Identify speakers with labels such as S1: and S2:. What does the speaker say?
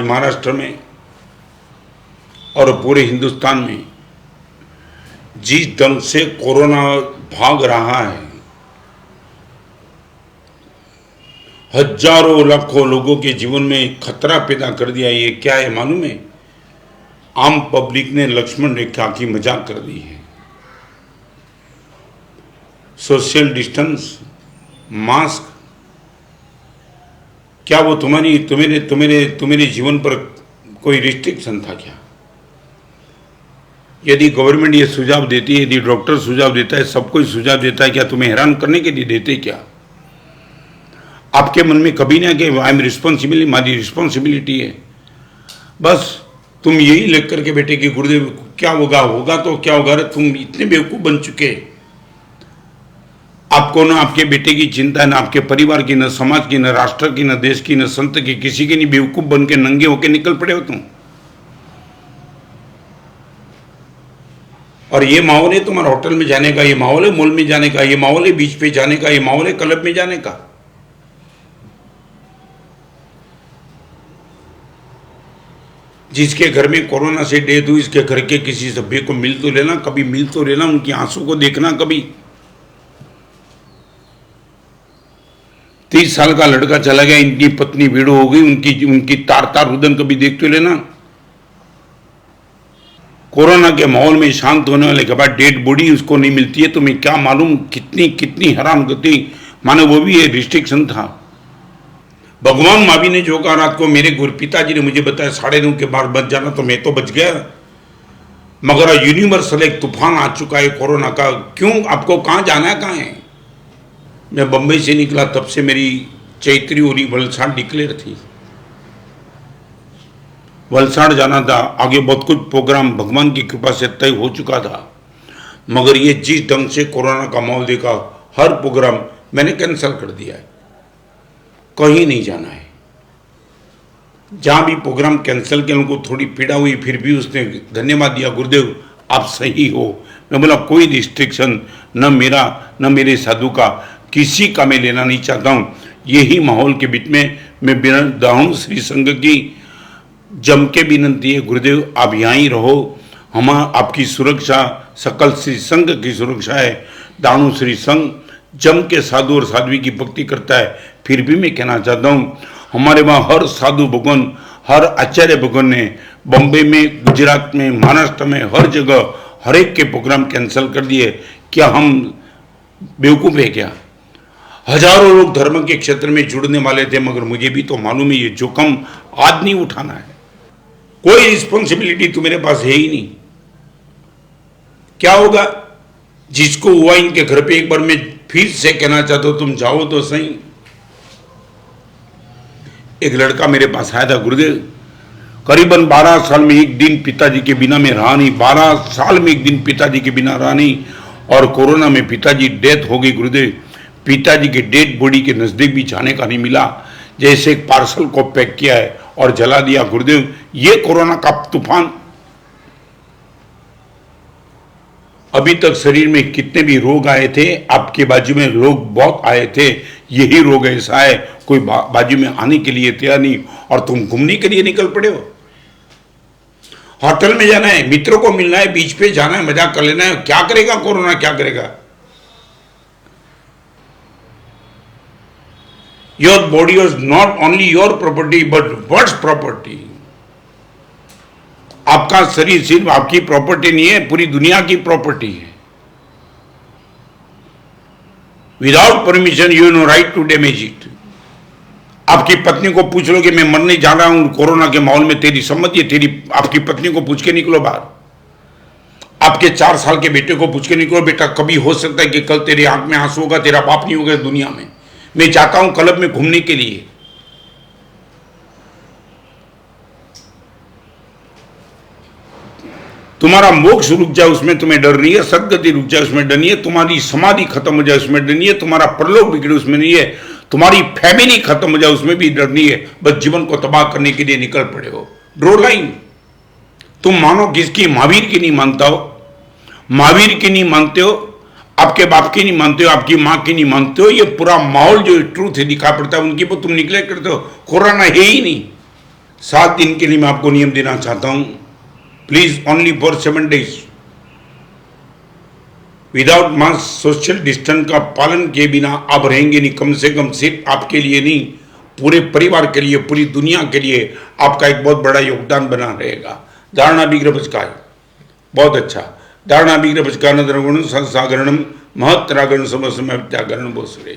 S1: महाराष्ट्र में और पूरे हिंदुस्तान में जिस ढंग से कोरोना भाग रहा है, हजारों लाखों लोगों के जीवन में खतरा पैदा कर दिया। ये क्या है मालूम है? आम पब्लिक ने लक्ष्मण रेखा की मजाक कर दी है। सोशल डिस्टेंस, मास्क, क्या वो तुम्हारे जीवन पर कोई रिस्ट्रिक्शन था क्या? यदि गवर्नमेंट ये सुझाव देती है, यदि डॉक्टर सुझाव देता है, सब कोई सुझाव देता है, क्या तुम्हें हैरान करने के लिए देते क्या? आपके मन में कभी ना कि आई एम रिस्पॉन्सिबल, हमारी रिस्पॉन्सिबिलिटी है। बस तुम यही लिख करके बैठे कि गुरुदेव क्या होगा तो क्या होगा। तुम इतने बेवकूफ बन चुके, आपको ना आपके बेटे की चिंता है, ना आपके परिवार की, न समाज की, न राष्ट्र की, न देश की, न संत की, किसी की नहीं। बेवकूफ बन के नंगे होके निकल पड़े हो तुम। और ये माहौल है तुम्हारा होटल में जाने का, ये माहौल है मॉल में जाने का, ये माहौल है बीच पे जाने का, ये माहौल है क्लब में जाने का। जिसके घर में कोरोना से डेथ हुई, इसके घर के किसी सभ्य को मिल तो लेना, कभी मिल तो लेना, उनकी आंसू को देखना कभी। 30 साल का लड़का चला गया, इनकी पत्नी वीडो हो गई, उनकी तार तार रुदन कभी देख तो लेना। कोरोना के माहौल में शांत होने वाले के बाद डेड बॉडी उसको नहीं मिलती है, तुम्हें क्या मालूम कितनी हरामगति। मानो वो भी ये रिस्ट्रिक्शन था। भगवान महावीर ने जो कहा रात को, मेरे गुरु पिताजी ने मुझे बताया 9:30 के बाद बच जाना, तो मैं तो बच गया। मगर यूनिवर्सल एक तूफान आ चुका है कोरोना का। क्यों? आपको कहाँ जाना है, कहाँ है? मैं बंबई से निकला, तब से मेरी चैत्री उरी वलसाड़ डिक्लेयर थी। वलसाड़ जाना था, आगे बहुत कुछ प्रोग्राम भगवान की कृपा से तय हो चुका था। मगर ये जिस ढंग से कोरोना का माहौल देखा, हर प्रोग्राम मैंने कैंसिल कर दिया है। कहीं नहीं जाना है। जहां भी प्रोग्राम कैंसिल किया, उनको थोड़ी पीड़ा हुई, फिर भी उसने धन्यवाद दिया, गुरुदेव आप सही हो। मैं बोला कोई रिस्ट्रिक्शन न मेरा न मेरे साधु का, किसी का मैं लेना नहीं चाहता हूं। यही माहौल के बीच में मैं विनता हूं श्री संघ की, जम के विनती है, गुरुदेव आप यहाँ ही रहो, हम आपकी सुरक्षा, सकल श्री संघ की सुरक्षा है। दाणु श्री संघ जम के साधु और साध्वी की भक्ति करता है। फिर भी मैं कहना चाहता हूँ, हमारे वहाँ हर साधु भगवान, हर आचार्य भगवान ने बम्बई में, गुजरात में, महाराष्ट्र में, हर जगह हर एक के प्रोग्राम कैंसिल कर दिए। क्या हम बेवकूफ़ है क्या? हजारों लोग धर्म के क्षेत्र में जुड़ने वाले थे, मगर मुझे भी तो मालूम है ये जोखम आज नहीं उठाना है। कोई रिस्पॉन्सिबिलिटी तो मेरे पास है ही नहीं। क्या होगा? जिसको हुआ इनके घर पे, एक बार मैं फिर से कहना चाहता हूं, तुम जाओ तो सही। एक लड़का मेरे पास आया था, गुरुदेव करीबन 12 साल में एक दिन पिताजी के बिना मैं रहा नहीं, 12 साल में एक दिन पिताजी के बिना रहा नहीं। और कोरोना में पिताजी डेथ हो गई। गुरुदेव पिताजी के डेड बॉडी के नजदीक भी जाने का नहीं मिला, जैसे एक पार्सल को पैक किया है और जला दिया। गुरुदेव ये कोरोना का तूफान, अभी तक शरीर में कितने भी रोग आए थे, आपके बाजू में रोग बहुत आए थे, यही रोग ऐसा है कोई बाजू में आने के लिए तैयार नहीं, और तुम घूमने के लिए निकल पड़े हो। होटल में जाना है, मित्रों को मिलना है, बीच पे जाना है, मजाक कर लेना है। क्या करेगा कोरोना, क्या करेगा? Your body is not only your property but world's property. आपका शरीर सिर्फ आपकी प्रॉपर्टी नहीं है, पूरी दुनिया की प्रॉपर्टी है। Without permission you no right to damage it. आपकी पत्नी को पूछ लो कि मैं मरने जा रहा हूं कोरोना के माहौल में, तेरी सम्मति है? तेरी आपकी पत्नी को पूछ के निकलो बाहर। आपके 4 साल के बेटे को पूछ के निकलो, बेटा कभी हो सकता है कि कल तेरी आंख में आंसू होगा, तेरा बाप नहीं होगा दुनिया में। मैं चाहता हूं क्लब में घूमने के लिए। तुम्हारा मोक्ष रुक जाए उसमें तुम्हें डर नहीं है, सदगति रुक जाए उसमें डर नहीं है, तुम्हारी समाधि खत्म हो जाए उसमें डर नहीं है, तुम्हारा परलोक बिगड़े उसमें नहीं है, तुम्हारी फैमिली खत्म हो जाए उसमें भी डर नहीं है। बस जीवन को तबाह करने के लिए निकल पड़े हो। Draw line. तुम मानो किसकी? महावीर की नहीं मानता हो, महावीर की नहीं मानते हो, आपके बाप की नहीं मानते हो, आपकी माँ की नहीं मानते हो। ये पूरा माहौल जो ट्रूथ है दिखा पड़ता है, उनकी पर तुम निकले करते हो। कोरोना है ही नहीं। 7 दिन के लिए मैं आपको नियम देना चाहता हूं। Please only for 7 days without mask social distance का पालन किए बिना आप रहेंगे नहीं। कम से कम सिर्फ आपके लिए नहीं, पूरे परिवार के लिए, पूरी दुनिया के लिए आपका एक बहुत बड़ा योगदान बना रहेगा। धारणा विग्रहपचकाय बहुत अच्छा। धारणा विग्रहपचकान द्रगुण संसागरणम महत्रागण समसमय त्यागरण बोस रहे।